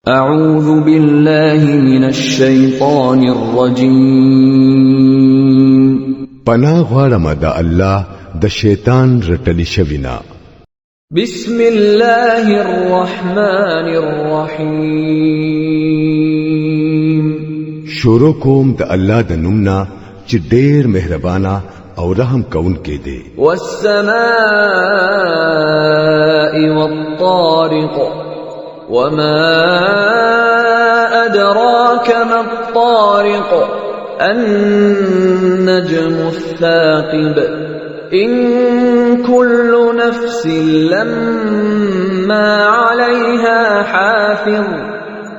أعوذ بالله من الشيطان الرجيم پناه غواړم د الله د شیطان رټلی شوینا بسم الله الرحمن الرحيم شروع کوم د الله د نومنا چې ډېر مهربانا او رحم کونکي دی والسماء والطارق وما أدراك ما الطارق النجم الثاقب إن كل نفس لما عليها حافظ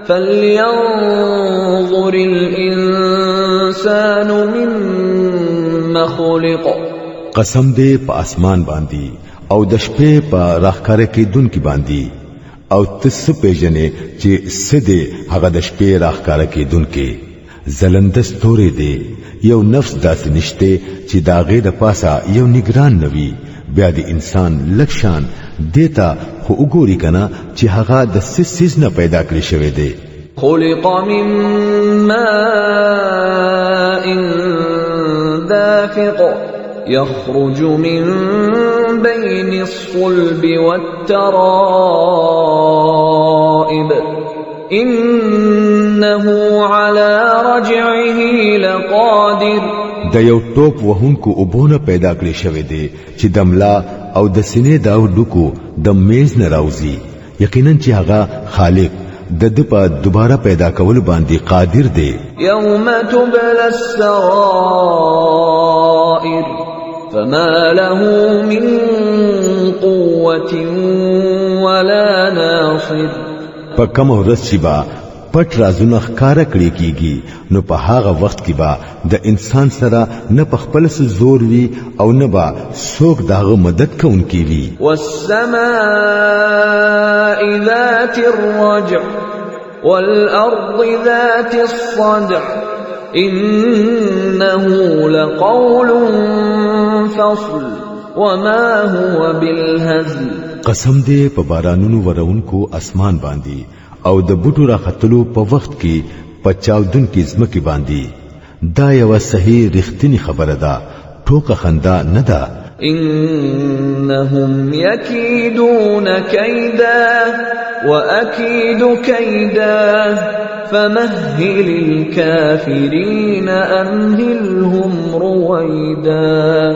فلينظر الإنسان مما خلق قسم دې په اسمان باندې او د شپې په راخکاره کې دن کې باندې او تس پیجنې چې سده هغه د شپې راخکاره کې دن کې زلند ستوري دی یو نفس داسې نشته چې داغه د پاسا یو نگران نوي بیا د انسان لکشان دیتا خو وګوري کنه چې هغه د سیس نه پیدا کړی شوی دی خلق من ماء دافق يخرج من بين الصلب والترائب إنه على رجعه لقادر د یو ټوپ وهونکو وبونه پیدا کړی شوی دی چې دملا او د سینې دا ډکو د میز نه راوځي یقینا چې هغه خالق د په دوباره پیدا کول باندې قادر دی يوم تبلى السرائر فما له من قوة ولا ناصر پکم ورځ چې با پټ رازونه ښکارا کړی کیږي نو په هغه وخت کې با د انسان سره نه په خپل زور وی او نه با څوک داغه مدد کوونکی وي والسماء ذات الرجع والأرض ذات الصدع إنه لقول فصل وما هو بالهزل قسم دې په بارانونو ورونکو اسمان باندې او د بوټو راختلو په وخت کې پچاودن کې زمکه باندې دا یو صحیح رښتینی خبره ده ټوکه خندا نه ده إنهم يكيدون كيدا وأكيد كيدا فمهل الكافرين أمهلهم رويدا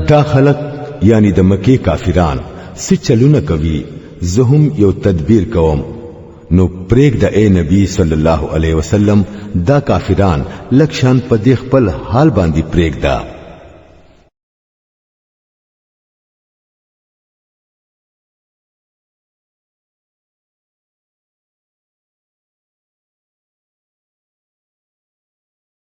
دا خلق یعنی د مکی کافران سچلونه کوي زهم یو تدبیر کوم نو پریک د اے نبی صلی الله علیه وسلم دا کافران لکشان په دې خپل حال باندې پریک دا